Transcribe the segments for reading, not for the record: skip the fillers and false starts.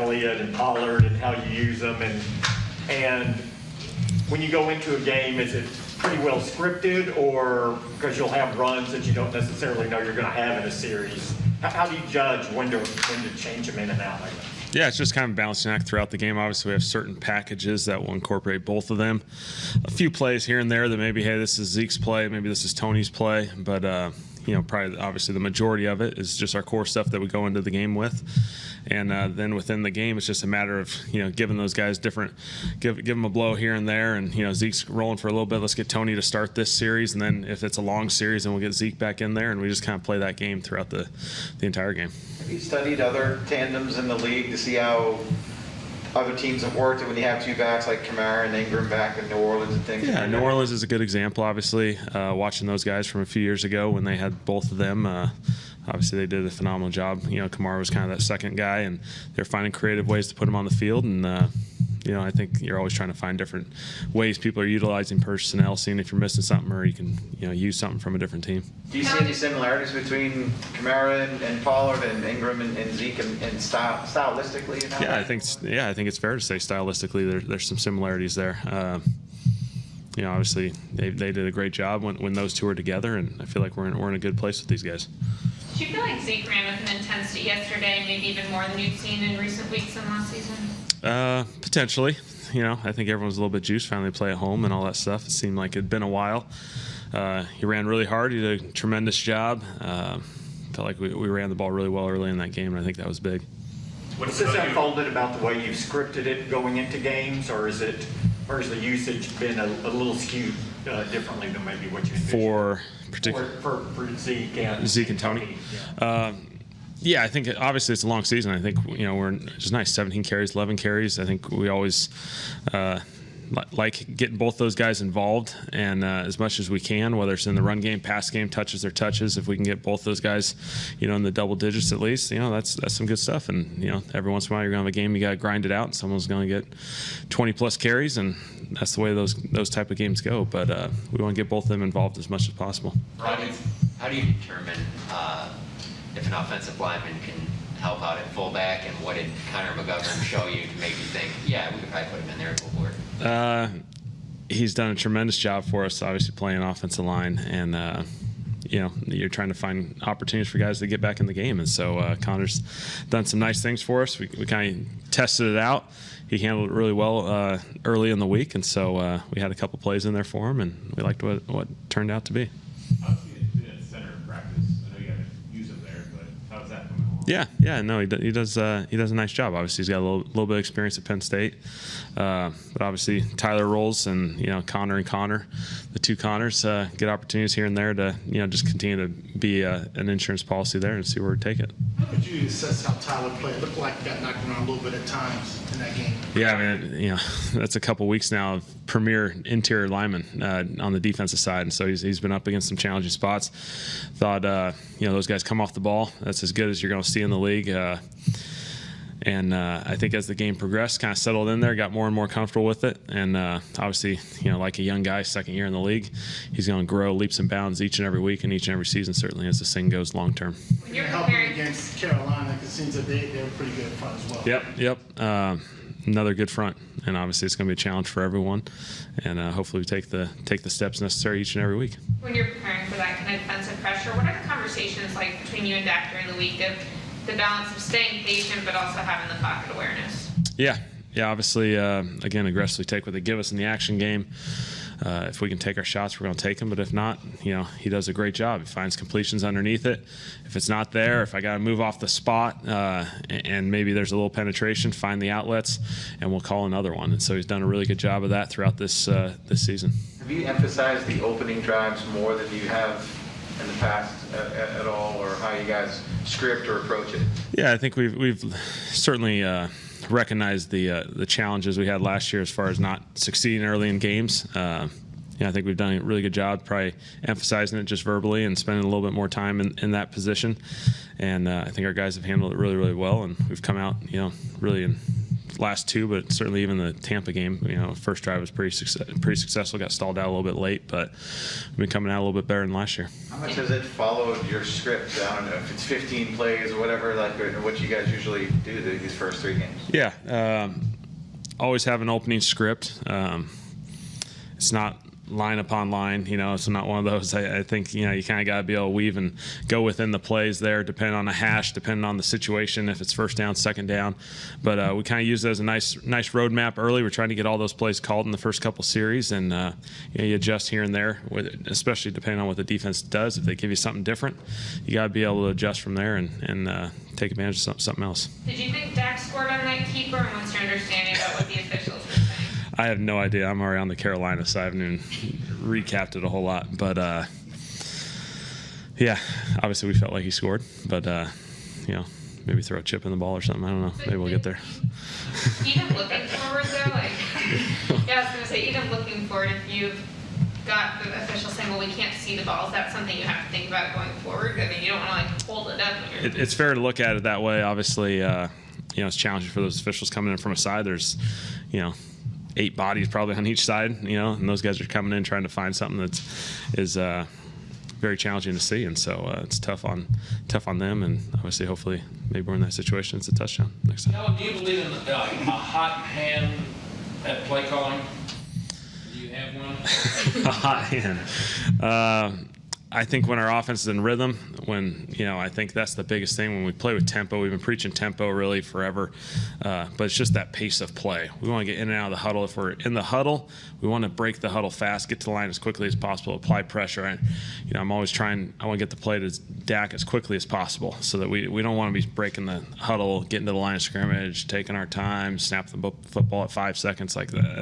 Elliott and Pollard and how you use them, and when you go into a game, is it pretty well scripted, or because you'll have runs that you don't necessarily know you're going to have in a series? How do you judge when to change them in and out like that? Yeah, it's just kind of a balancing act throughout the game. Obviously, we have certain packages that will incorporate both of them. A few plays here and there that maybe, hey, this is Zeke's play, maybe this is Tony's play, but probably obviously the majority of it is just our core stuff that we go into the game with. And then within the game, it's just a matter of, giving those guys different, give them a blow here and there. And, Zeke's rolling for a little bit. Let's get Tony to start this series. And then if it's a long series, then we'll get Zeke back in there. And we just kind of play that game throughout the entire game. Have you studied other tandems in the league to see how other teams have worked when you have two backs like Kamara and Ingram back in New Orleans and things? Yeah, New Orleans is a good example, obviously. Watching those guys from a few years ago when they had both of them, obviously they did a phenomenal job. Kamara was kind of that second guy, and they're finding creative ways to put him on the field. And, I think you're always trying to find different ways people are utilizing personnel, seeing if you're missing something or you can, use something from a different team. Do you see any similarities between Kamara and Pollard and Ingram and Zeke and stylistically? I think it's fair to say stylistically there's some similarities there. Obviously they did a great job when those two are together, and I feel like we're in a good place with these guys. Do you feel like Zeke ran with an intensity yesterday, maybe even more than you've seen in recent weeks and last season? Potentially. I think everyone's a little bit juiced, finally play at home and all that stuff. It seemed like it'd been a while. He ran really hard. He did a tremendous job. Felt like we ran the ball really well early in that game, and I think that was big. What's this unfolded about the way you've scripted it going into games, or has the usage been a little skewed differently than maybe what you envisioned? For Zeke and Tony. Yeah. I think obviously it's a long season. I think we're just nice 17 carries, 11 carries. I think we always like getting both those guys involved, and as much as we can, whether it's in the run game, pass game, touches or touches, if we can get both those guys, in the double digits at least, that's some good stuff. And every once in a while you're gonna have a game you gotta grind it out, and someone's gonna get 20 plus carries, and that's the way those type of games go. But we want to get both of them involved as much as possible. How do you determine if an offensive lineman can help out at fullback, and what did Connor McGovern show you to make you think, yeah, we could probably put him in there and go for it? He's done a tremendous job for us, obviously playing offensive line, and you're trying to find opportunities for guys to get back in the game. And so Connor's done some nice things for us. We kind of tested it out. He handled it really well early in the week, and so we had a couple plays in there for him, and we liked what turned out to be. Yeah, no, he does a nice job. Obviously, he's got a little bit of experience at Penn State, but obviously Tyler Rolls and Connor, the two Connors get opportunities here and there to just continue to be an insurance policy there and see where we take it. How would you assess how Tyler played? It looked like he got knocked around a little bit at times in that game. Yeah, I mean, that's a couple weeks now of premier interior lineman on the defensive side, and so he's been up against some challenging spots. Thought those guys come off the ball. That's as good as you're going to see in the league. And I think as the game progressed, kind of settled in there, got more and more comfortable with it. And obviously, like a young guy, second year in the league, he's going to grow leaps and bounds each and every week and each and every season, certainly as this thing goes long term. When you're helping against Carolina, because it seems that they were pretty good up front as well. Yep. Another good front, and obviously it's going to be a challenge for everyone. And hopefully we take the steps necessary each and every week. When you're preparing for that kind of defensive pressure, what are the conversations like between you and Dak during the week of the balance of staying patient but also having the pocket awareness? Yeah, obviously, again, aggressively take what they give us in the action game. If we can take our shots, we're going to take them. But if not, he does a great job. He finds completions underneath it. If it's not there, if I got to move off the spot and maybe there's a little penetration, find the outlets, and we'll call another one. And so he's done a really good job of that throughout this season. Have you emphasized the opening drives more than you have in the past at all, or how you guys script or approach it? Yeah, I think we've certainly recognized the challenges we had last year as far as not succeeding early in games. I think we've done a really good job probably emphasizing it just verbally and spending a little bit more time in that position. And I think our guys have handled it really, really well, and we've come out, really in last two, but certainly even the Tampa game, first drive was pretty successful. Got stalled out a little bit late, but we've been coming out a little bit better than last year. How much has it followed your script? I don't know if it's 15 plays or whatever, like what you guys usually do these first 3 games. Yeah, always have an opening script. It's not line upon line, it's not one of those. I think, you kind of got to be able to weave and go within the plays there, depending on the hash, depending on the situation, if it's first down, second down. But we kind of use it as a nice roadmap early. We're trying to get all those plays called in the first couple series, and you adjust here and there, especially depending on what the defense does. If they give you something different, you got to be able to adjust from there and take advantage of something else. Did you think Dak scored on that keeper, and what's your understanding about what the officials were saying? I have no idea. I'm already on the Carolina, so I haven't even recapped it a whole lot. But, yeah, obviously we felt like he scored. But, maybe throw a chip in the ball or something. I don't know. Maybe we'll get there. Even looking forward, though, I was going to say, even looking forward, if you've got the official saying, well, we can't see the ball, is that something you have to think about going forward? I mean, you don't want to, hold it up. It's fair to look at it that way. Obviously, it's challenging for those officials coming in from a side. There's, 8 bodies probably on each side, and those guys are coming in trying to find something that is very challenging to see, and so it's tough on them, and obviously, hopefully, maybe we're in that situation. It's a touchdown next time. Kellen, do you believe in a hot hand at play calling? Do you have one? A hot hand. I think when our offense is in rhythm, I think that's the biggest thing. When we play with tempo, we've been preaching tempo really forever, but it's just that pace of play. We want to get in and out of the huddle. If we're in the huddle, we want to break the huddle fast, get to the line as quickly as possible, apply pressure. And, I'm always I want to get the play to Dak as quickly as possible so that we don't want to be breaking the huddle, getting to the line of scrimmage, taking our time, snap the football at 5 seconds like that.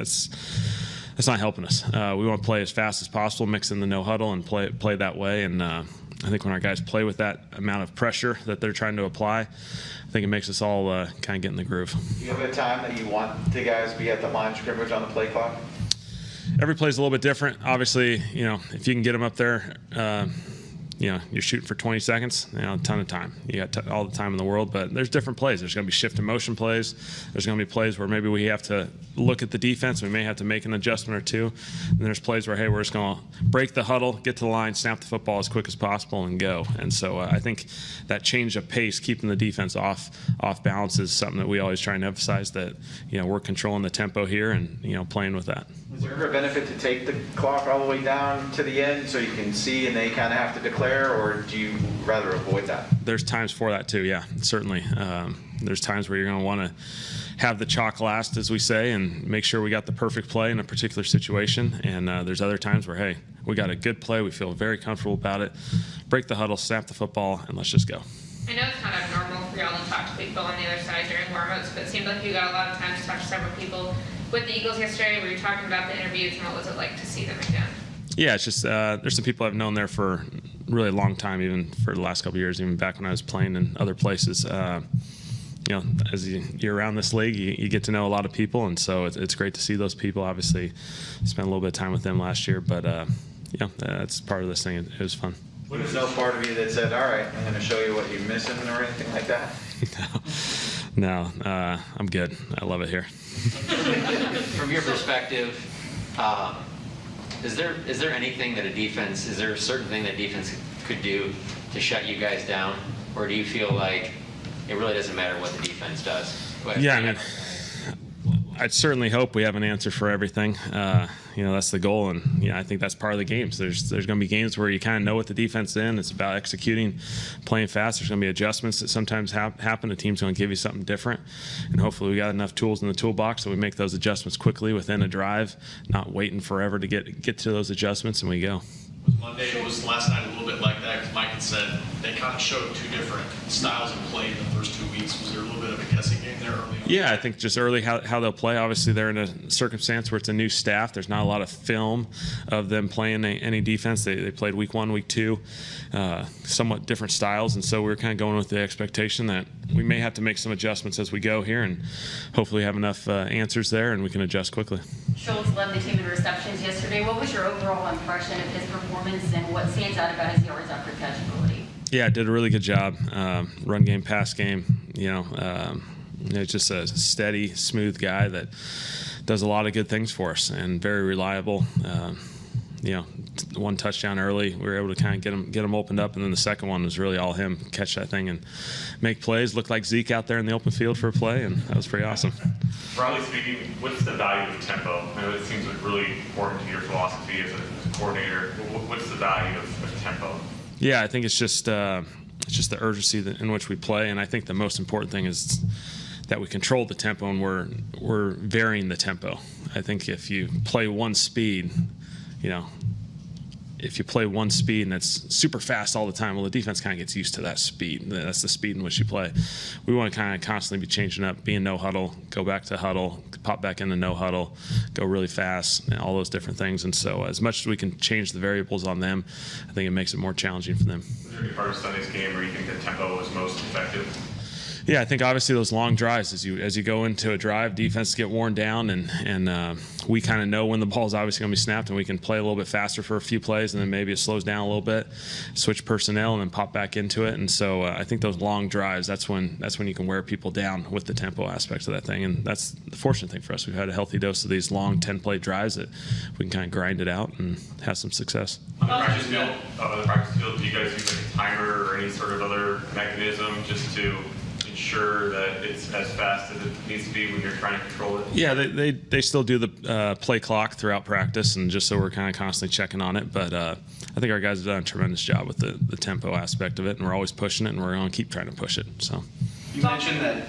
That's not helping us. We want to play as fast as possible, mix in the no huddle, and play that way. And I think when our guys play with that amount of pressure that they're trying to apply, I think it makes us all kind of get in the groove. Do you have a time that you want the guys to be at the line of scrimmage on the play clock? Every play's a little bit different. Obviously, if you can get them up there, you're shooting for 20 seconds, a ton of time. You got all the time in the world, but there's different plays. There's going to be shift and motion plays. There's going to be plays where maybe we have to look at the defense. We may have to make an adjustment or two. And there's plays where, hey, we're just going to break the huddle, get to the line, snap the football as quick as possible, and go. And so I think that change of pace, keeping the defense off balance, is something that we always try and emphasize, that we're controlling the tempo here and playing with that. Is there ever a benefit to take the clock all the way down to the end so you can see and they kind of have to declare, or do you rather avoid that? There's times for that too, yeah, certainly. There's times where you're going to want to have the chalk last, as we say, and make sure we got the perfect play in a particular situation. And there's other times where, hey, we got a good play, we feel very comfortable about it, break the huddle, snap the football, and let's just go. I know it's not abnormal for y'all to talk to people on the other side during warm-ups, but it seemed like you got a lot of time to talk to several people with the Eagles yesterday. We were talking about the interviews, and what was it like to see them again? Yeah, it's just there's some people I've known there for a really long time, even for the last couple of years, even back when I was playing in other places. As you're around this league, you get to know a lot of people, and so it's great to see those people. Obviously, spent a little bit of time with them last year, but that's part of this thing. It was fun. There's no part of you that said, all right, I'm going to show you what you're missing or anything like that? No, I'm good. I love it here. From your perspective, is there anything that is there a certain thing that defense could do to shut you guys down? Or do you feel like it really doesn't matter what the defense does? Yeah, I'd certainly hope we have an answer for everything. That's the goal, and I think that's part of the games. There's going to be games where you kind of know what the defense is in. It's about executing, playing fast. There's going to be adjustments that sometimes happen. The team's going to give you something different, and hopefully we got enough tools in the toolbox so we make those adjustments quickly within a drive, not waiting forever to get to those adjustments, and we go. Monday was last night a little bit like that, because Mike had said they kind of showed 2 different styles of play in the first 2 weeks. Was there a little bit of a guessing game there early on? Yeah, I think just early how they'll play. Obviously, they're in a circumstance where it's a new staff. There's not a lot of film of them playing any defense. They played week 1, week 2, somewhat different styles, and so we were kind of going with the expectation that we may have to make some adjustments as we go here, and hopefully have enough answers there and we can adjust quickly. Schultz led the team in receptions yesterday. What was your overall impression of his performance, and what stands out about his yards after catch ability? Yeah, did a really good job. Run game, pass game. He's just a steady, smooth guy that does a lot of good things for us and very reliable. One touchdown early, we were able to kind of get him opened up, and then the second one was really all him, catch that thing and make plays. Looked like Zeke out there in the open field for a play, and that was pretty awesome. Broadly speaking, what's the value of tempo? I know it seems like really important to your philosophy as a coordinator. What's the value of tempo? Yeah, I think it's just the urgency in which we play, and I think the most important thing is that we control the tempo and we're varying the tempo. I think if you play one speed, if you play one speed and it's super fast all the time, well, the defense kind of gets used to that speed. That's the speed in which you play. We want to kind of constantly be changing up, be in no huddle, go back to huddle, pop back into no huddle, go really fast, and all those different things. And so as much as we can change the variables on them, I think it makes it more challenging for them. Was there any part of Sunday's game where you think the tempo was most effective? Yeah, I think obviously those long drives, as you go into a drive, defenses get worn down, and we kind of know when the ball is obviously going to be snapped, and we can play a little bit faster for a few plays, and then maybe it slows down a little bit, switch personnel, and then pop back into it. And so I think those long drives, that's when you can wear people down with the tempo aspects of that thing, and that's the fortunate thing for us. We've had a healthy dose of these long 10-play drives that we can kind of grind it out and have some success. On the practice field, do you guys use like a timer or any sort of other mechanism just to ensure that it's as fast as it needs to be when you're trying to control it? Yeah, they still do the play clock throughout practice, and just so we're kind of constantly checking on it. But I think our guys have done a tremendous job with the tempo aspect of it, and we're always pushing it, and we're going to keep trying to push it. So. You mentioned that.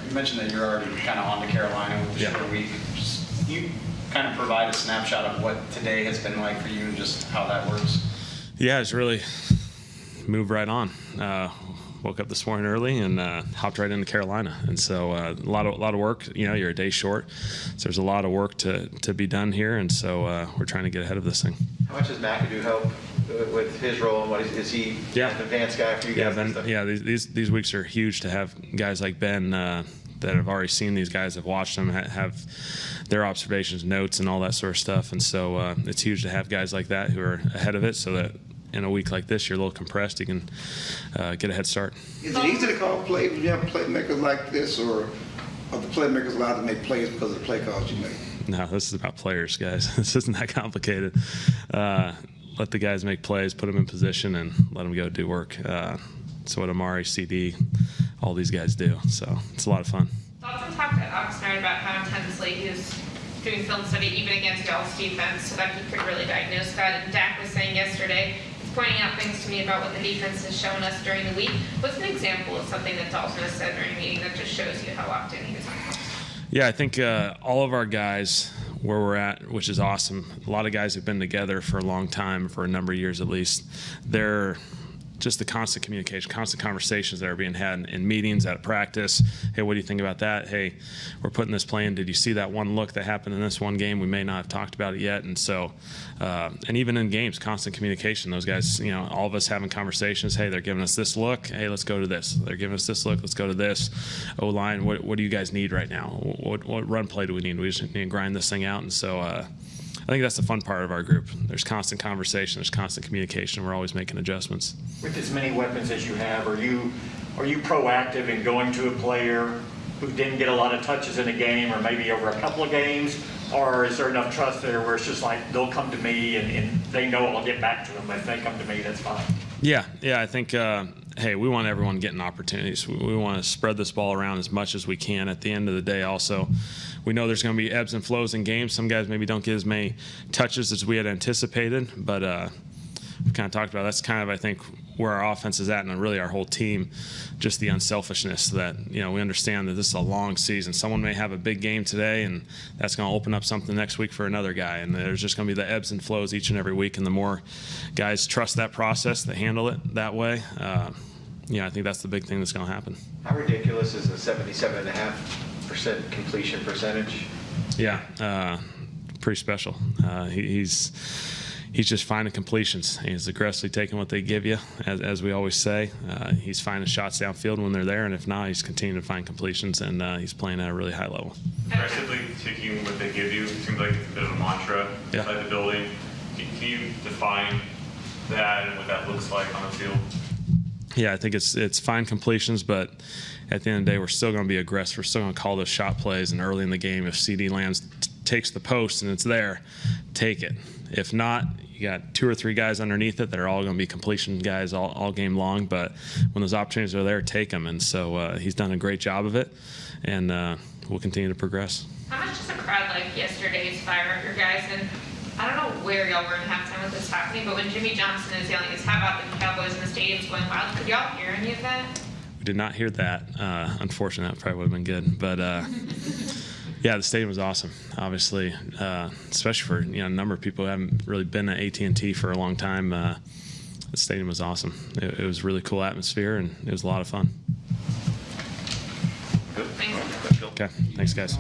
You mentioned that you're already kind of on to Carolina with the short week. Can you kind of provide a snapshot of what today has been like for you and just how that works? Yeah, it's really moved right on. Woke up this morning early and hopped right into Carolina, and so a lot of work. You're a day short, so there's a lot of work to be done here, and so we're trying to get ahead of this thing. How much does McAdoo help with his role, and what is he an advanced guy for you guys? These weeks are huge to have guys like Ben that have already seen these guys, have watched them, have their observations, notes, and all that sort of stuff, and so it's huge to have guys like that who are ahead of it, so that in a week like this, you're a little compressed, you can get a head start. Is it easy to call plays when you have playmakers like this, or are the playmakers allowed to make plays because of the play calls you make? No, this is about players, guys. This isn't that complicated. Let the guys make plays, put them in position, and let them go do work. It's what Amari, CD, all these guys do. So it's a lot of fun. Dalton talked at Oxnard about how intensely he was doing film study even against y'all's defense so that he could really diagnose that. And Dak was saying yesterday, he's pointing out things to me about what the defense has shown us during the week. What's an example of something that Dalton has said during a meeting that just shows you how locked in he is on film? Yeah, I think all of our guys where we're at, which is awesome, a lot of guys have been together for a long time, for a number of years at least. They're just the constant communication, constant conversations that are being had in meetings, at practice. Hey, what do you think about that? Hey, we're putting this play in. Did you see that one look that happened in this one game? We may not have talked about it yet. And so, and even in games, constant communication. Those guys, all of us having conversations. Hey, they're giving us this look. Hey, let's go to this. They're giving us this look. Let's go to this. O-line, what do you guys need right now? What run play do we need? We just need to grind this thing out. And so, I think that's the fun part of our group. There's constant conversation, there's constant communication. We're always making adjustments. With as many weapons as you have, are you proactive in going to a player who didn't get a lot of touches in a game, or maybe over a couple of games, or is there enough trust there where it's just like they'll come to me and they know I'll get back to them? If they come to me, that's fine. Yeah, I think. Hey, we want everyone getting opportunities. We want to spread this ball around as much as we can. At the end of the day, also, we know there's going to be ebbs and flows in games. Some guys maybe don't get as many touches as we had anticipated, but we've kind of talked about that's kind of, I think, where our offense is at, and really our whole team, just the unselfishness that, we understand that this is a long season. Someone may have a big game today, and that's going to open up something next week for another guy, and there's just going to be the ebbs and flows each and every week, and the more guys trust that process, they handle it that way, I think that's the big thing that's going to happen. How ridiculous is the 77.5% completion percentage? Yeah, pretty special. He's just finding completions. He's aggressively taking what they give you, as we always say. He's finding shots downfield when they're there, and if not, he's continuing to find completions, and he's playing at a really high level. Aggressively taking what they give you, it seems like it's a bit of a mantra inside the building. Can you define that and what that looks like on the field? Yeah, I think it's fine completions, but at the end of the day, we're still going to be aggressive. We're still going to call those shot plays, and early in the game, if CD Lambs takes the post and it's there, take it. If not, you got 2 or 3 guys underneath it that are all going to be completion guys all game long, but when those opportunities are there, take them. And so he's done a great job of it, and we'll continue to progress. How much does a crowd like yesterday's fire up your guys? And I don't know where y'all were in halftime with this happening, but when Jimmy Johnson is yelling, "How about the Cowboys in the stadium's going wild?" Could y'all hear any of that? We did not hear that. Unfortunately, that probably would have been good. But, yeah, the stadium was awesome, obviously, especially for a number of people who haven't really been at AT&T for a long time. The stadium was awesome. It was a really cool atmosphere, and it was a lot of fun. Good. Thanks. Okay, thanks, guys.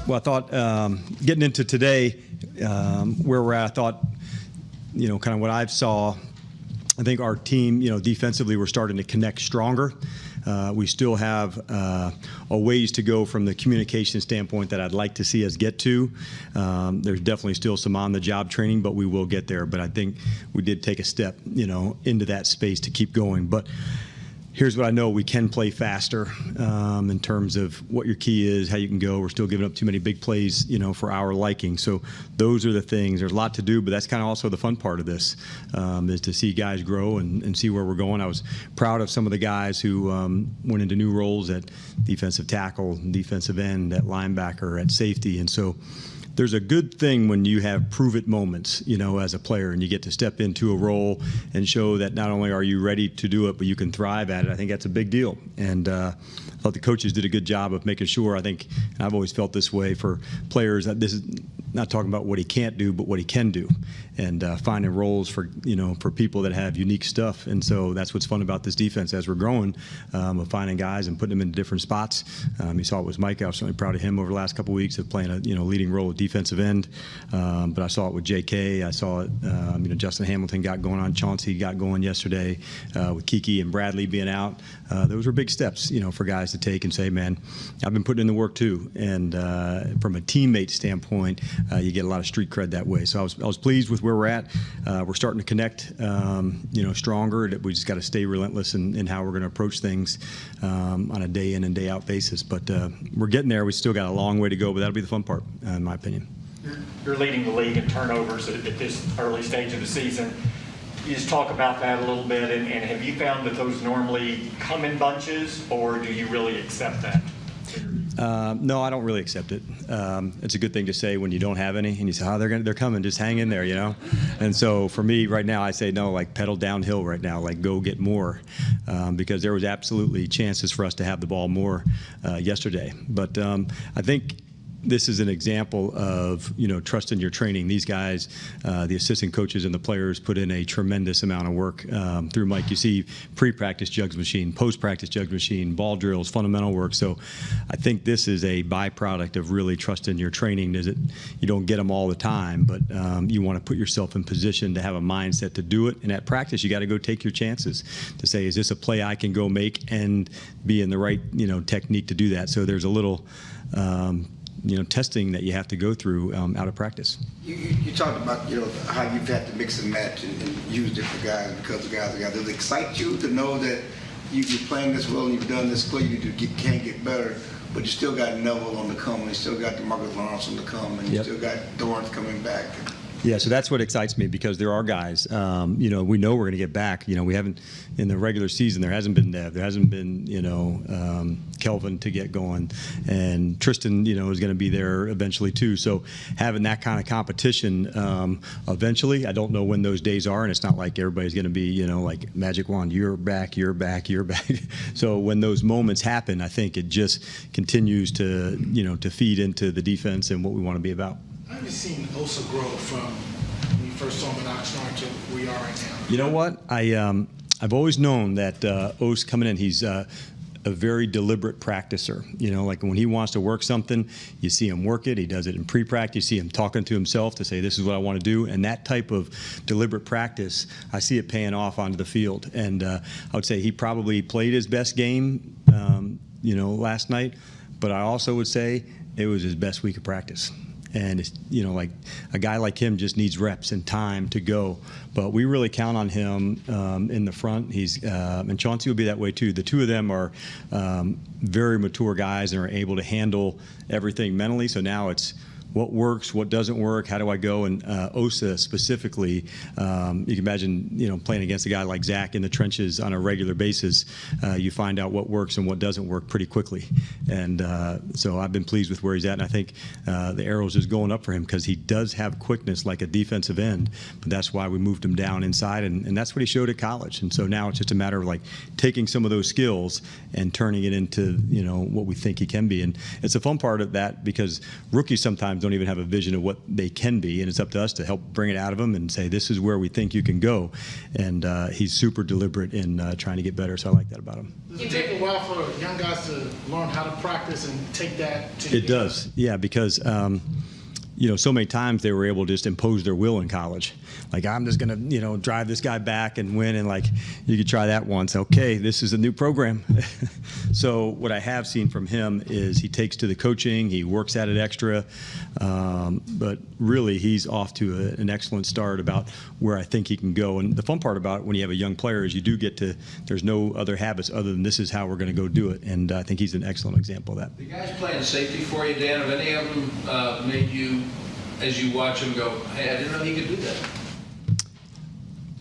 Well, I thought getting into today, where we're at, I thought, kind of what I saw, I think our team, defensively, we're starting to connect stronger. We still have a ways to go from the communication standpoint that I'd like to see us get to. There's definitely still some on-the-job training, but we will get there. But I think we did take a step, into that space to keep going. But here's what I know: we can play faster in terms of what your key is, how you can go. We're still giving up too many big plays, for our liking. So those are the things. There's a lot to do, but that's kind of also the fun part of this, is to see guys grow and see where we're going. I was proud of some of the guys who went into new roles at defensive tackle, defensive end, at linebacker, at safety. And so there's a good thing when you have prove-it moments, as a player, and you get to step into a role and show that not only are you ready to do it, but you can thrive at it. I think that's a big deal. And I thought the coaches did a good job of making sure. I think I've always felt this way for players, that this is not talking about what he can't do, but what he can do, and finding roles for people that have unique stuff. And so that's what's fun about this defense as we're growing, of finding guys and putting them in different spots. You saw it with Mike. I was certainly proud of him over the last couple of weeks of playing a leading role at defensive end. But I saw it with J.K. I saw it. Justin Hamilton got going on. Chauncey got going yesterday with Kiki and Bradley being out. Those were big steps, for guys to take and say, man, I've been putting in the work too. And from a teammate standpoint, you get a lot of street cred that way. So I was pleased with where we're at. We're starting to connect, stronger. We just got to stay relentless in how we're going to approach things on a day in and day out basis. But we're getting there. We still got a long way to go, but that'll be the fun part, in my opinion. You're leading the league in turnovers at this early stage of the season. You just talk about that a little bit, and have you found that those normally come in bunches, or do you really accept that? No, I don't really accept it. It's a good thing to say when you don't have any, and you say, they're coming, just hang in there, And so for me right now, I say, no, like pedal downhill right now, like go get more, because there was absolutely chances for us to have the ball more yesterday. But I think this is an example of, trust in your training. These guys, the assistant coaches and the players, put in a tremendous amount of work through Mike. You see pre-practice jugs machine, post-practice jugs machine, ball drills, fundamental work. So I think this is a byproduct of really trust in your training. Is it you don't get them all the time, but you want to put yourself in position to have a mindset to do it. And at practice, you got to go take your chances to say, is this a play I can go make and be in the right, technique to do that. So there's a little testing that you have to go through out of practice. You talked about, how you've had to mix and match and use different guys because the guys are guys. Does it excite you to know that you're playing this well and you've done this play, can't get better, but you still got Neville on the come, and you still got DeMarcus Lawrence on the come, and you still got Dorrance coming back? Yeah, so that's what excites me because there are guys, we know we're going to get back. We haven't, in the regular season, there hasn't been Nev, there hasn't been, Kelvin to get going, and Tristan, is going to be there eventually too. So having that kind of competition eventually, I don't know when those days are, and it's not like everybody's going to be, like magic wand, you're back. So when those moments happen, I think it just continues to, to feed into the defense and what we want to be about. How have you seen Osa grow from when you first saw him at Oxnard to where we are right now? You know what? I've always known that Os coming in, he's a very deliberate practicer. Like when he wants to work something, you see him work it. He does it in pre-practice. You see him talking to himself to say, this is what I want to do. And that type of deliberate practice, I see it paying off onto the field. And I would say he probably played his best game, last night. But I also would say it was his best week of practice. And it's, like a guy like him just needs reps and time to go. But we really count on him in the front. And Chauncey will be that way too. The two of them are very mature guys and are able to handle everything mentally. So now it's what works, what doesn't work, how do I go? And Osa specifically, you can imagine, playing against a guy like Zach in the trenches on a regular basis, you find out what works and what doesn't work pretty quickly. And so I've been pleased with where he's at, and I think the arrow's just going up for him because he does have quickness like a defensive end, but that's why we moved him down inside, and that's what he showed at college. And so now it's just a matter of like taking some of those skills and turning it into, what we think he can be. And it's a fun part of that because rookies sometimes don't even have a vision of what they can be, and it's up to us to help bring it out of them and say, this is where we think you can go. And he's super deliberate in trying to get better, so I like that about him. Does it take a while for young guys to learn how to practice and take that to It does, yeah, because so many times they were able to just impose their will in college. Like, I'm just going to, drive this guy back and win. And like, you could try that once. Okay, this is a new program. So what I have seen from him is he takes to the coaching. He works at it extra. But really, he's off to an excellent start about where I think he can go. And the fun part about when you have a young player is you do get to, there's no other habits other than this is how we're going to go do it. And I think he's an excellent example of that. The guys playing safety for you, Dan, have any of them made you, as you watch him, go, hey, I didn't know he could do that?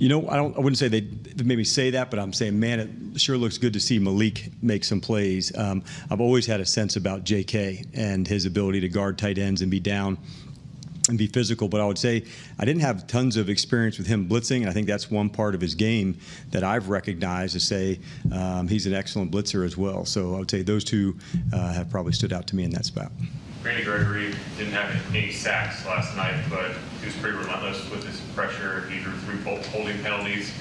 I wouldn't say they made me say that, but I'm saying, man, it sure looks good to see Malik make some plays. I've always had a sense about J.K. and his ability to guard tight ends and be down and be physical, but I would say I didn't have tons of experience with him blitzing, and I think that's one part of his game that I've recognized to say he's an excellent blitzer as well. So I would say those two have probably stood out to me in that spot. Randy Gregory didn't have any sacks last night, but he was pretty relentless with his pressure. He drew 3 holding penalties.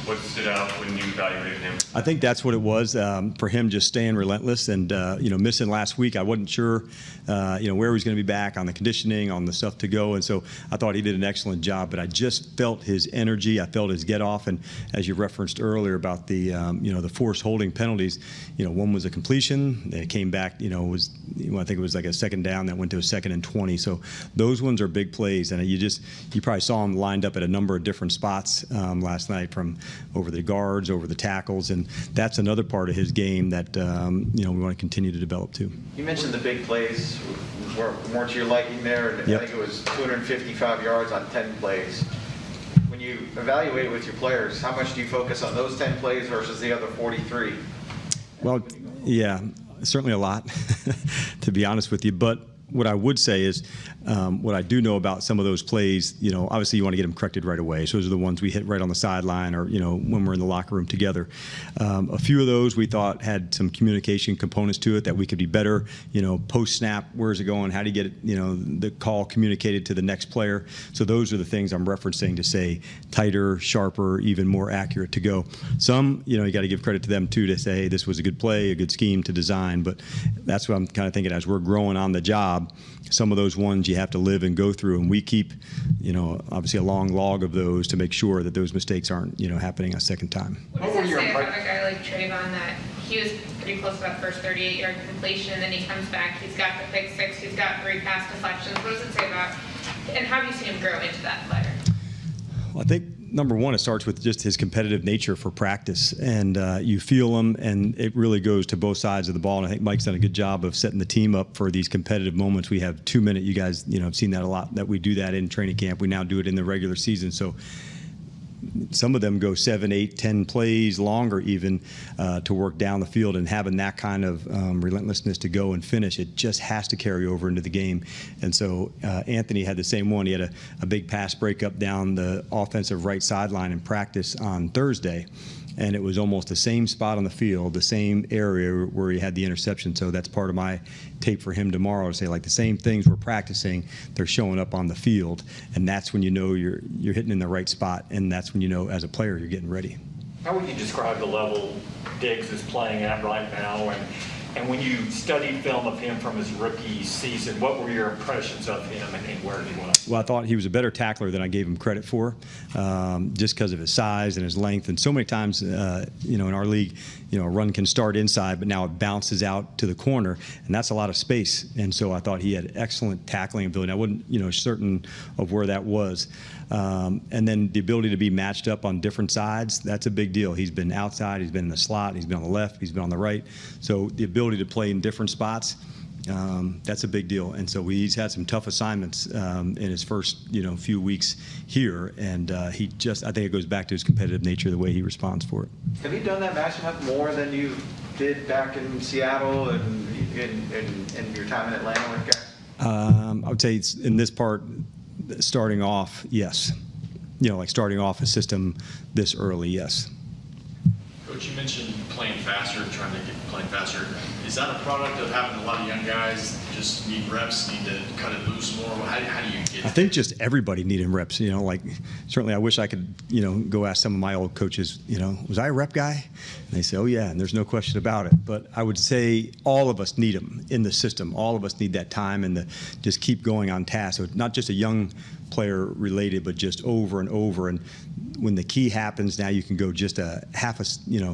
What stood out when you evaluated him? I think that's what it was for him, just staying relentless and missing last week. I wasn't sure where he was going to be back on the conditioning, on the stuff to go, and so I thought he did an excellent job. But I just felt his energy, I felt his get off, and as you referenced earlier about the the forced holding penalties, one was a completion, it came back, I think it was like a second down that went to a 2nd and 20. So those ones are big plays, and you probably saw him lined up at a number of different spots last night, from over the guards, over the tackles, and that's another part of his game that we want to continue to develop too. You mentioned the big plays weren't to your liking there, and Yep. I think it was 255 yards on 10 plays. When you evaluate it with your players, how much do you focus on those 10 plays versus the other 43? Well, yeah, certainly a lot, to be honest with you. But what I would say is, what I do know about some of those plays, obviously you want to get them corrected right away. So those are the ones we hit right on the sideline, or when we're in the locker room together. A few of those we thought had some communication components to it that we could be better. Post snap, where's it going? How do you get it? The call communicated to the next player. So those are the things I'm referencing to say tighter, sharper, even more accurate to go. Some, you got to give credit to them too to say, hey, this was a good play, a good scheme to design. But that's what I'm kind of thinking as we're growing on the job. Some of those ones you have to live and go through, and we keep, obviously a long log of those to make sure that those mistakes aren't, happening a second time. What does that say about a guy like Trayvon, that he was pretty close to that first 38-yard completion, and then he comes back, he's got the pick six, he's got 3 pass deflections. What does it say about, and how have you seen him grow into that player? I think number one, it starts with just his competitive nature for practice, and you feel him, and it really goes to both sides of the ball. And I think Mike's done a good job of setting the team up for these competitive moments. We have 2-minute. You guys, have seen that a lot. That we do that in training camp. We now do it in the regular season. So some of them go 7, 8, 10 plays longer even to work down the field, and having that kind of relentlessness to go and finish, it just has to carry over into the game. And so Anthony had the same one. He had a big pass breakup down the offensive right sideline in practice on Thursday, and it was almost the same spot on the field, the same area where he had the interception. So that's part of my tape for him tomorrow, to say, like, the same things we're practicing, they're showing up on the field, and that's when you know you're hitting in the right spot, and that's when you know as a player you're getting ready. How would you describe the level Diggs is playing at right now? And when you studied film of him from his rookie season, what were your impressions of him and where he was? Well, I thought he was a better tackler than I gave him credit for, just because of his size and his length. And so many times, in our league, a run can start inside, but now it bounces out to the corner, and that's a lot of space. And so I thought he had excellent tackling ability. I wasn't, certain of where that was. And then the ability to be matched up on different sides, that's a big deal. He's been outside, he's been in the slot, he's been on the left, he's been on the right. So the ability to play in different spots, that's a big deal. And so he's had some tough assignments in his first, few weeks here. And I think it goes back to his competitive nature, the way he responds for it. Have you done that matching up more than you did back in Seattle and in your time in Atlanta with guys? I would say it's in this part, starting off, yes. Like starting off a system this early, yes. Coach, you mentioned playing faster, trying to get playing faster. Is that a product of having a lot of young guys just need reps, need to cut it loose more? How do you get it? I think just everybody needing reps, certainly I wish I could, go ask some of my old coaches, was I a rep guy? And they say, oh yeah, and there's no question about it. But I would say all of us need them in the system. All of us need that time and just keep going on task. So it's not just a young player related, but just over and over. And when the key happens, now you can go just a half a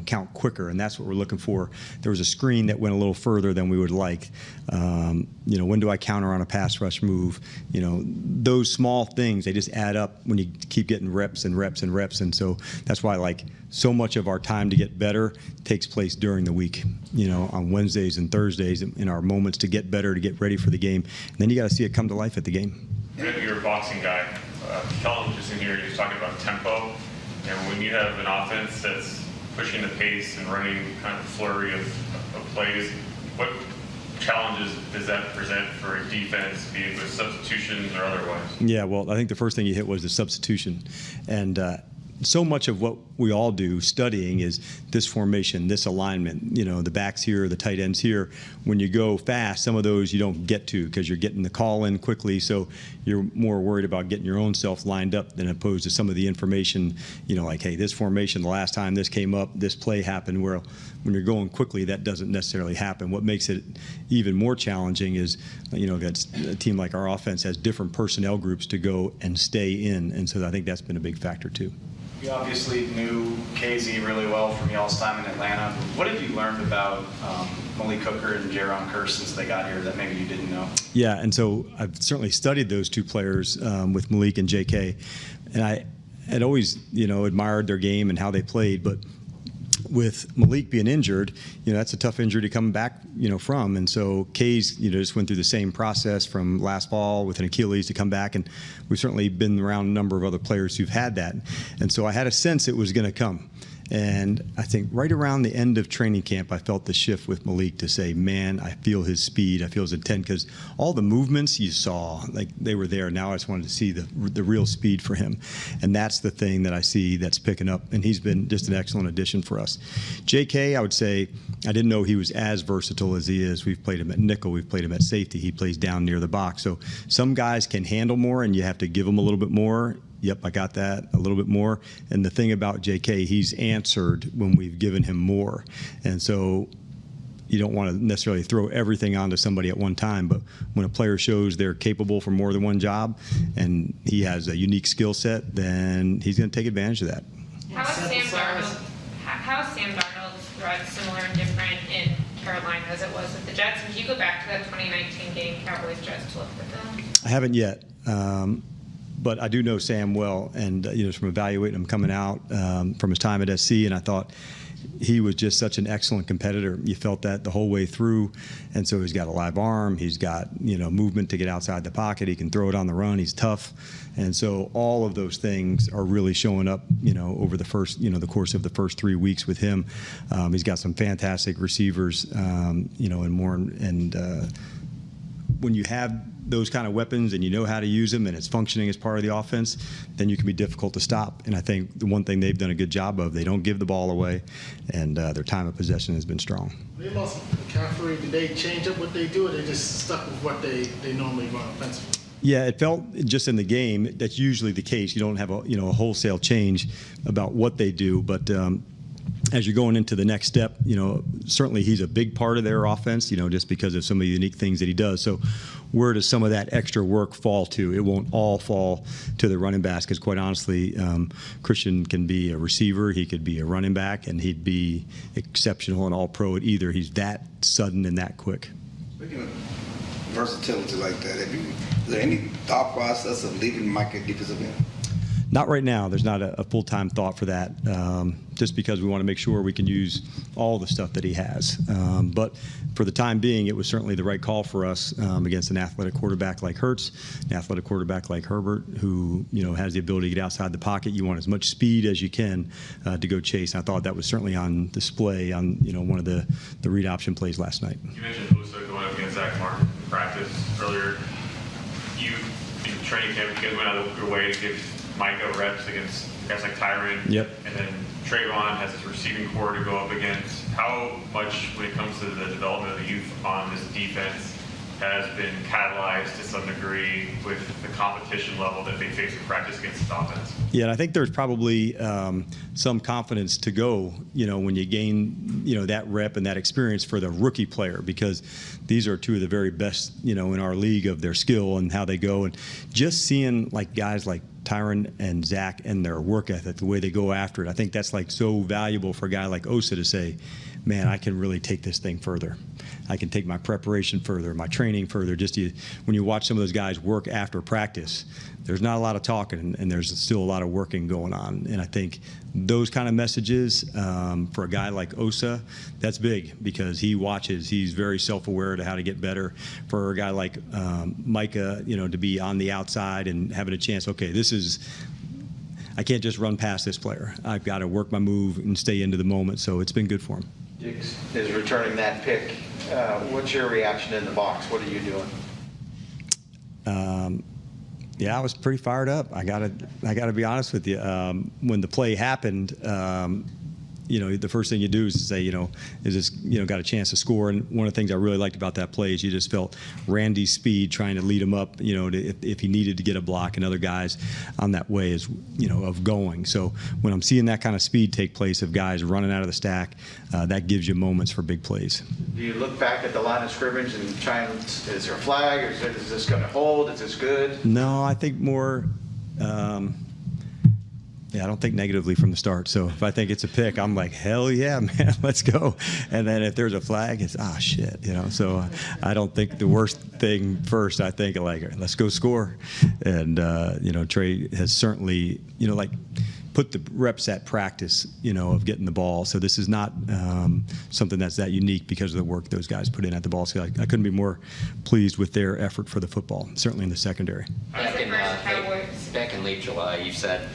count quicker, and that's what we're looking for. There was a screen that went a little further than we would like. When do I counter on a pass rush move? Those small things, they just add up when you keep getting reps and reps and reps. And so that's why so much of our time to get better takes place during the week, on Wednesdays and Thursdays in our moments to get better, to get ready for the game. And then you got to see it come to life at the game. You're a boxing guy. Kellen was just in here, he was talking about tempo. And when you have an offense that's pushing the pace and running kind of a flurry of plays, what challenges does that present for a defense, be it with substitutions or otherwise? Yeah, well, I think the first thing you hit was the substitution. And so much of what we all do studying is this formation, this alignment, the backs here, the tight ends here. When you go fast, some of those you don't get to because you're getting the call in quickly, so you're more worried about getting your own self lined up than opposed to some of the information, like, hey, this formation, the last time this came up, this play happened, where when you're going quickly, that doesn't necessarily happen. What makes it even more challenging is, that a team like our offense has different personnel groups to go and stay in, and so I think that's been a big factor too. You obviously knew KZ really well from y'all's time in Atlanta. What have you learned about Malik Hooker and Jaron Kearse since they got here that maybe you didn't know? Yeah, and so I've certainly studied those two players with Malik and JK, and I had always, admired their game and how they played, but with Malik being injured, that's a tough injury to come back, from. And so K's, just went through the same process from last fall with an Achilles to come back. And we've certainly been around a number of other players who've had that. And so I had a sense it was going to come. And I think right around the end of training camp, I felt the shift with Malik to say, man, I feel his speed, I feel his intent, because all the movements you saw, they were there. Now I just wanted to see the real speed for him. And that's the thing that I see that's picking up. And he's been just an excellent addition for us. JK, I would say, I didn't know he was as versatile as he is. We've played him at nickel, we've played him at safety. He plays down near the box. So some guys can handle more, and you have to give him a little bit more. Yep, I got that, a little bit more. And the thing about JK, he's answered when we've given him more. And so you don't want to necessarily throw everything onto somebody at one time, but when a player shows they're capable for more than one job and he has a unique skill set, then he's going to take advantage of that. How is Sam Darnold's run similar and different in Carolina as it was with the Jets? Did you go back to that 2019 game Cowboys Jets to look at them? I haven't yet. But I do know Sam well, and from evaluating him coming out from his time at SC, and I thought he was just such an excellent competitor. You felt that the whole way through, and so he's got a live arm, he's got movement to get outside the pocket, he can throw it on the run, he's tough, and so all of those things are really showing up, over the first, the course of the first 3 weeks with him. He's got some fantastic receivers, and more, and when you have those kind of weapons and you know how to use them and it's functioning as part of the offense, then you can be difficult to stop. And I think the one thing they've done a good job of, they don't give the ball away, and their time of possession has been strong. They lost McCaffrey. Did they change up what they do, or they just stuck with what they normally run offensively? Yeah, it felt just in the game, that's usually the case. You don't have a wholesale change about what they do, but as you're going into the next step, certainly he's a big part of their offense, just because of some of the unique things that he does. So where does some of that extra work fall to? It won't all fall to the running backs, because quite honestly, Christian can be a receiver, he could be a running back, and he'd be exceptional and all-pro at either. He's that sudden and that quick. Speaking of versatility like that, is there any thought process of leaving Mike at defensive end? Not right now. There's not a full-time thought for that, just because we want to make sure we can use all the stuff that he has. But for the time being, it was certainly the right call for us against an athletic quarterback like Hurts, an athletic quarterback like Herbert, who has the ability to get outside the pocket. You want as much speed as you can to go chase. And I thought that was certainly on display on one of the read option plays last night. You mentioned Osa going up against Zach Martin in practice earlier. In training camp, you guys went out of your way to give Micah reps against guys like Tyron. Yep. And then Trayvon has his receiving core to go up against. How much, when it comes to the development of the youth on this defense, has been catalyzed to some degree with the competition level that they face in practice against this offense? Yeah, and I think there's probably some confidence to go, when you gain, that rep and that experience for the rookie player, because these are two of the very best, in our league of their skill and how they go. And just seeing guys like Tyron and Zach and their work ethic, the way they go after it, I think that's so valuable for a guy like Osa to say, man, I can really take this thing further. I can take my preparation further, my training further. When you watch some of those guys work after practice, there's not a lot of talking, and there's still a lot of working going on. And I think those kind of messages for a guy like Osa, that's big, because he watches. He's very self-aware to how to get better. For a guy like Micah, to be on the outside and having a chance, okay, I can't just run past this player. I've got to work my move and stay into the moment. So it's been good for him. Diggs is returning that pick. What's your reaction in the box? What are you doing? Yeah, I was pretty fired up. I gotta be honest with you. When the play happened, the first thing you do is to say, is this, got a chance to score? And one of the things I really liked about that play is you just felt Randy's speed trying to lead him up, if he needed to get a block, and other guys on that way of going. So when I'm seeing that kind of speed take place of guys running out of the stack, that gives you moments for big plays. Do you look back at the line of scrimmage and try and, is there a flag, or is this going to hold? Is this good? No, I think more. I don't think negatively from the start. So if I think it's a pick, I'm like, hell yeah, man, let's go. And then if there's a flag, it's, shit, So I don't think the worst thing first. I think let's go score. And, Trey has certainly, put the reps at practice, of getting the ball. So this is not something that's that unique because of the work those guys put in at the ball. So I couldn't be more pleased with their effort for the football, certainly in the secondary. Back in late July, you said,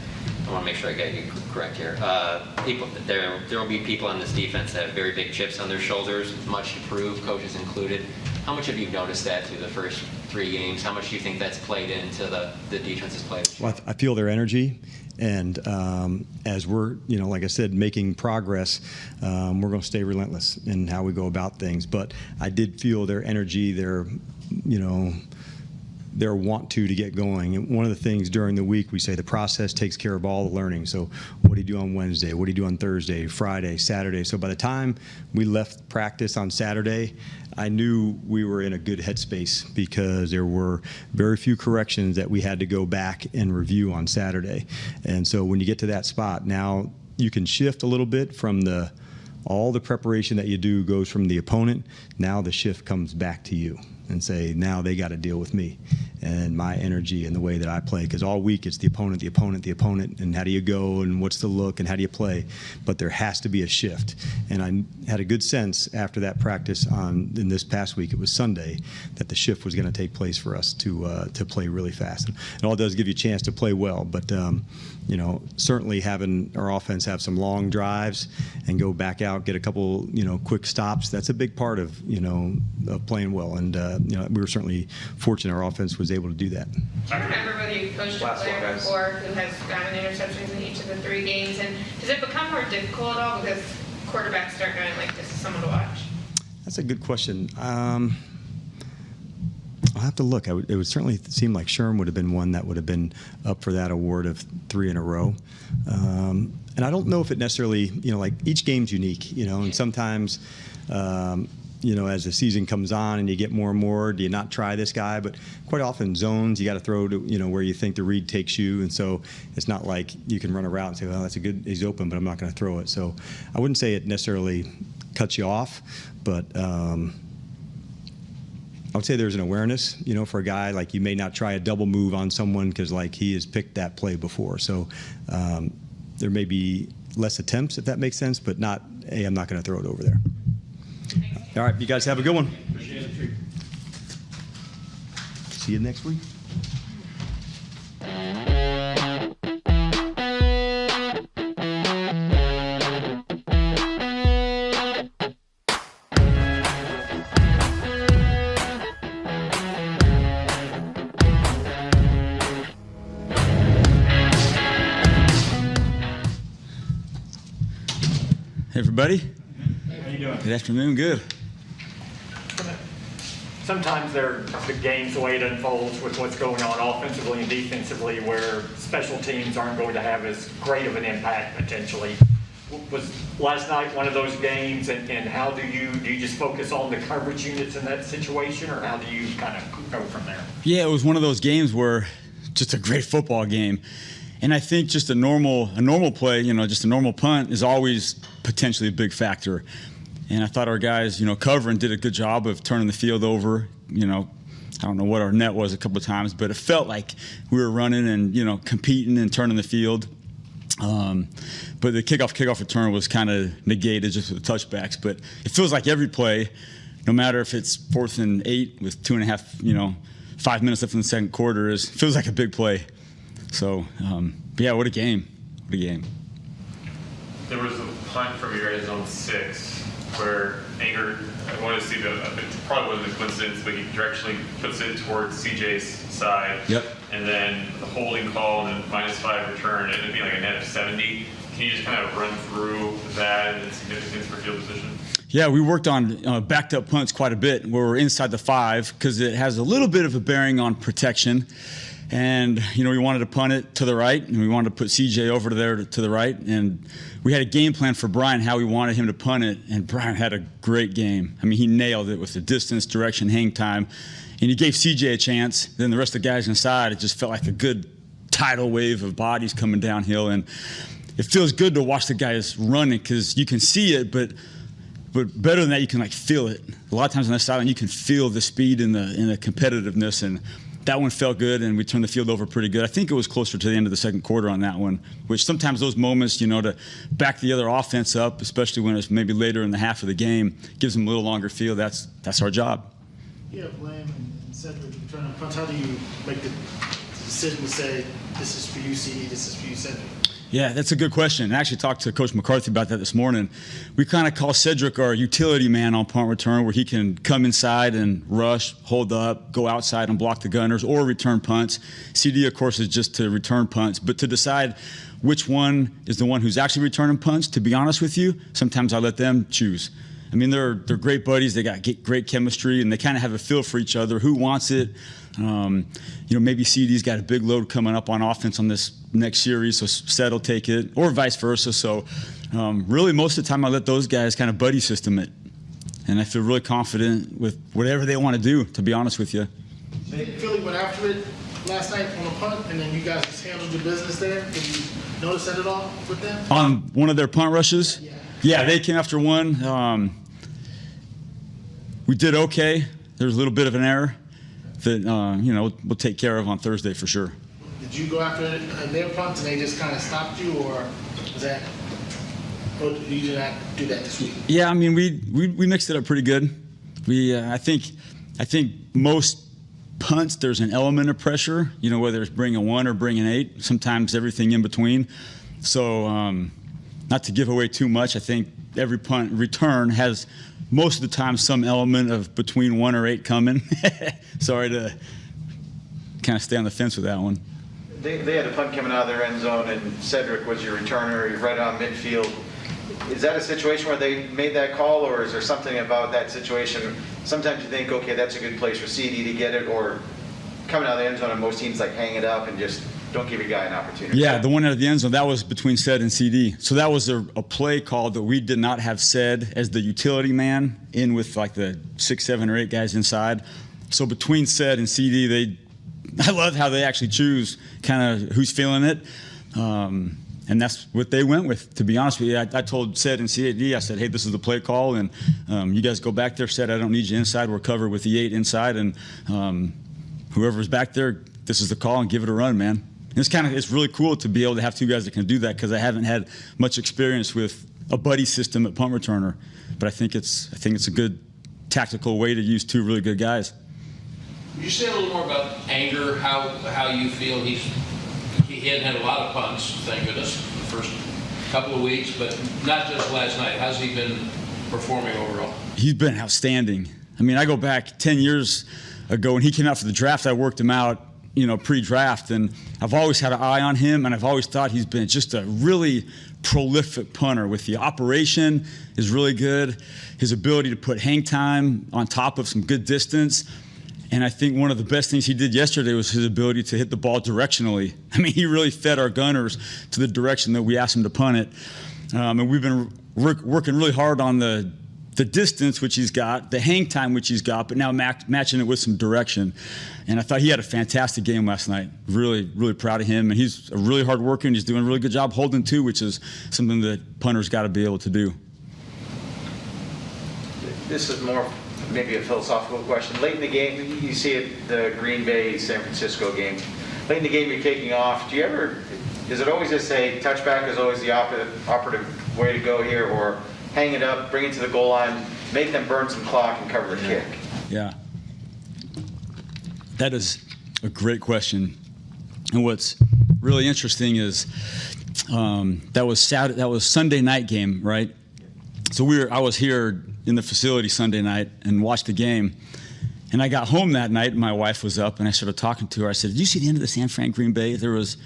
I want to make sure I get you correct here. There will be people on this defense that have very big chips on their shoulders, much to prove, coaches included. How much have you noticed that through the first 3 games? How much do you think that's played into the defense's play? Well, I feel their energy, and as we're, like I said, making progress, we're going to stay relentless in how we go about things. But I did feel their energy, their want to get going. And one of the things during the week, we say the process takes care of all the learning. So what do you do on Wednesday? What do you do on Thursday, Friday, Saturday? So by the time we left practice on Saturday, I knew we were in a good headspace because there were very few corrections that we had to go back and review on Saturday. And so when you get to that spot, now you can shift a little bit from all the preparation that you do goes from the opponent. Now the shift comes back to you. and say, now they got to deal with me and my energy and the way that I play. Because all week it's the opponent, and how do you go and what's the look and how do you play? But there has to be a shift. And I had a good sense after that practice in this past week, it was Sunday, that the shift was going to take place for us to play really fast. And it all does give you a chance to play well, but certainly having our offense have some long drives and go back out, get a couple, quick stops, that's a big part of, of playing well. And, we were certainly fortunate our offense was able to do that. Do you remember whether you coached a player before who has gotten interceptions in each of the 3 games? And does it become more difficult at all because quarterbacks start knowing, like, this is someone to watch? That's a good question. I'll have to look. It would certainly seem like Sherm would have been one that would have been up for that award of 3 in a row. And I don't know if it necessarily, like each game's unique, and sometimes, as the season comes on and you get more and more, do you not try this guy? But quite often zones, you got to throw to, where you think the read takes you. And so it's not like you can run a route and say, well, he's open, but I'm not going to throw it. So I wouldn't say it necessarily cuts you off, but I would say there's an awareness, for a guy, like you may not try a double move on someone because like he has picked that play before. So there may be less attempts, if that makes sense, but not, hey, I'm not going to throw it over there. All right, you guys have a good one. See you next week. Hey, everybody. How you doing? Good afternoon. Good. Sometimes the games, the way it unfolds with what's going on offensively and defensively, where special teams aren't going to have as great of an impact potentially. Was last night one of those games, and how do you just focus on the coverage units in that situation, or how do you kind of go from there? Yeah, it was one of those games where just a great football game. And I think just a normal play, just a normal punt is always potentially a big factor. And I thought our guys, covering did a good job of turning the field over. I don't know what our net was a couple of times, but it felt like we were running and, competing and turning the field. But the kickoff return was kind of negated just with the touchbacks. But it feels like every play, no matter if it's 4th and 8 with 2.5, 5 minutes left in the second quarter, feels like a big play. So, yeah, what a game. What a game. There was a punt from your guys on 6 where Anger, I wanted to see it probably wasn't a coincidence, but he directionally puts it towards CJ's side. Yep. And then the holding call and the -5 return, it ended up being like a net of 70. Can you just kind of run through that and the significance for field position? Yeah, we worked on backed up punts quite a bit where we're inside the 5 because it has a little bit of a bearing on protection. And, we wanted to punt it to the right, and we wanted to put CJ over there to the right. And we had a game plan for Brian, how we wanted him to punt it, and Brian had a great game. I mean, he nailed it with the distance, direction, hang time. And he gave CJ a chance. Then the rest of the guys inside, it just felt like a good tidal wave of bodies coming downhill. And it feels good to watch the guys running because you can see it, but better than that, you can, feel it. A lot of times on the sideline, you can feel the speed and the competitiveness, and that one felt good, and we turned the field over pretty good. I think it was closer to the end of the second quarter on that one, which sometimes those moments, to back the other offense up, especially when it's maybe later in the half of the game, gives them a little longer field. That's our job. Yeah, Blam and Cedric, returning punts, how do you make the decision to say, this is for you, CD, this is for you, Cedric? Yeah, that's a good question. I actually talked to Coach McCarthy about that this morning. We kind of call Cedric our utility man on punt return, where he can come inside and rush, hold up, go outside and block the gunners, or return punts. CD, of course, is just to return punts. But to decide which one is the one who's actually returning punts, to be honest with you, sometimes I let them choose. I mean, they're great buddies. They got great chemistry, and they kind of have a feel for each other. Who wants it? Maybe CD's got a big load coming up on offense on this next series, so Seth will take it, or vice versa. So really, most of the time, I let those guys kind of buddy system it. And I feel really confident with whatever they want to do, to be honest with you. Philly went after it last night on a punt, and then you guys just handled your business there. Did you notice that at all with them? On one of their punt rushes? Yeah, they came after one. We did okay. there's a little bit of an error that we'll take care of on Thursday for sure. Did you go after their punts and they just kind of stopped you, or was that, or you did not do that this week? Yeah, I mean we mixed it up pretty good. I think most punts there's an element of pressure, whether it's bringing 1 or bringing 8. Sometimes everything in between. So not to give away too much, I think every punt return has most of the time some element of between 1 or 8 coming. Sorry to kind of stay on the fence with that one. They had a punt coming out of their end zone, and Cedric was your returner. You're right on midfield. Is that a situation where they made that call, or is there something about that situation? Sometimes you think, okay, that's a good place for CD to get it, or coming out of the end zone, and most teams like hang it up and just don't give your guy an opportunity. Yeah, the one out of the end zone, that was between Ced and CD. So that was a play call that we did not have Ced as the utility man in with like the 6, 7, or 8 guys inside. So between Ced and CD, I love how they actually choose kind of who's feeling it. And that's what they went with, to be honest with you. I told Ced and CD, I said, hey, this is the play call, and you guys go back there. Ced, I don't need you inside. We're covered with the 8 inside, and whoever's back there, this is the call, and give it a run, man. And it's really cool to be able to have 2 guys that can do that, because I haven't had much experience with a buddy system at punt returner. But I think it's a good tactical way to use 2 really good guys. Would you say a little more about anger, how you feel he hadn't had a lot of punts, thank goodness, the first couple of weeks, but not just last night. How's he been performing overall? He's been outstanding. I mean, I go back 10 years ago when he came out for the draft, I worked him out, pre-draft, and I've always had an eye on him, and I've always thought he's been just a really prolific punter. With the operation is really good, his ability to put hang time on top of some good distance. And I think one of the best things he did yesterday was his ability to hit the ball directionally. I mean, he really fed our gunners to the direction that we asked him to punt it. And we've been working really hard on the distance, which he's got, the hang time, which he's got, but now matching it with some direction. And I thought he had a fantastic game last night. Really, really proud of him. And he's a really hard worker, and he's doing a really good job holding too, which is something that punters got to be able to do. This is more maybe a philosophical question. Late in the game, you see it, the Green Bay San Francisco game. Late in the game, you're taking off. Does it always just say touchback is always the operative way to go here, or hang it up, bring it to the goal line, make them burn some clock and cover a kick? Yeah. That is a great question. And what's really interesting is that was Sunday night game, right? So I was here in the facility Sunday night and watched the game. And I got home that night, and my wife was up, and I started talking to her. I said, did you see the end of the San Fran Green Bay? There was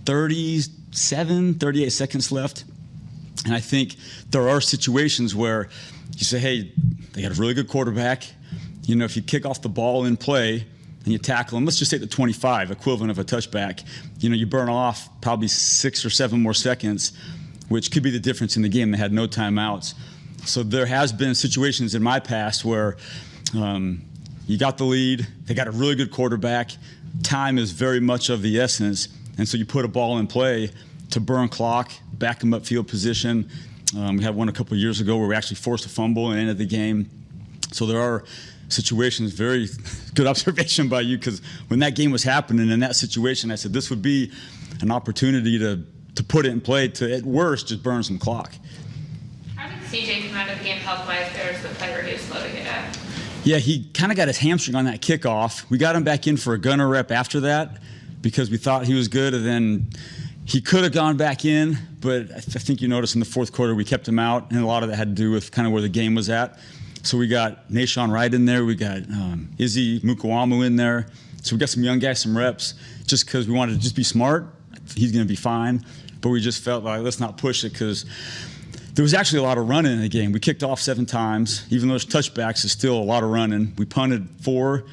38 seconds left. And I think there are situations where you say, hey, they got a really good quarterback. If you kick off the ball in play and you tackle them, let's just say the 25, equivalent of a touchback, you burn off probably 6 or 7 more seconds, which could be the difference in the game. They had no timeouts. So there has been situations in my past where you got the lead, they got a really good quarterback, time is very much of the essence, and so you put a ball in play to burn clock, back them up field position. We had one a couple of years ago where we actually forced a fumble and ended the game. So there are situations, very good observation by you, because when that game was happening in that situation, I said this would be an opportunity to put it in play to, at worst, just burn some clock. How did CJ come out of the game health-wise? There's the player who's slow to get up. Yeah, he kind of got his hamstring on that kickoff. We got him back in for a gunner rep after that because we thought he was good, and then he could have gone back in, but I think you noticed in the fourth quarter we kept him out, and a lot of that had to do with kind of where the game was at. So we got Nashawn Wright in there, we got Izzy Mukawamu in there. So we got some young guys, some reps, just because we wanted to just be smart. He's going to be fine, but we just felt like let's not push it because there was actually a lot of running in the game. We kicked off 7 times. Even though there's touchbacks, there's still a lot of running. We punted 4.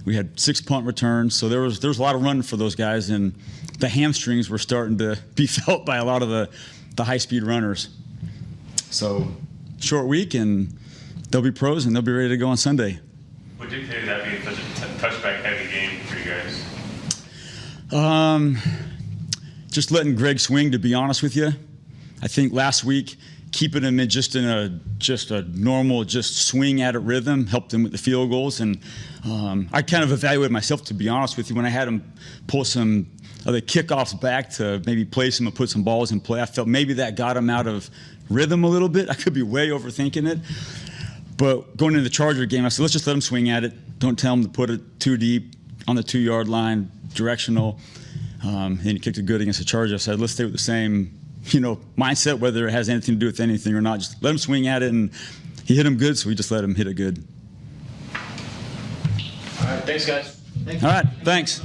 We had 6 punt returns. So there was a lot of running for those guys, and the hamstrings were starting to be felt by a lot of the high-speed runners. So short week, and they'll be pros, and they'll be ready to go on Sunday. What dictated that being such a touchback-heavy game for you guys? Just letting Greg swing, to be honest with you. I think last week keeping him in just a normal swing at it rhythm helped him with the field goals. And I kind of evaluated myself, to be honest with you, when I had him pull some of the kickoffs back to maybe place him and put some balls in play. I felt maybe that got him out of rhythm a little bit. I could be way overthinking it. But going into the Charger game, I said, let's just let him swing at it. Don't tell him to put it too deep on the 2-yard line, directional. And he kicked it good against the Chargers. I said, let's stay with the same, mindset, whether it has anything to do with anything or not. Just let him swing at it. And he hit him good, so we just let him hit it good. All right, thanks, guys. All right, thanks.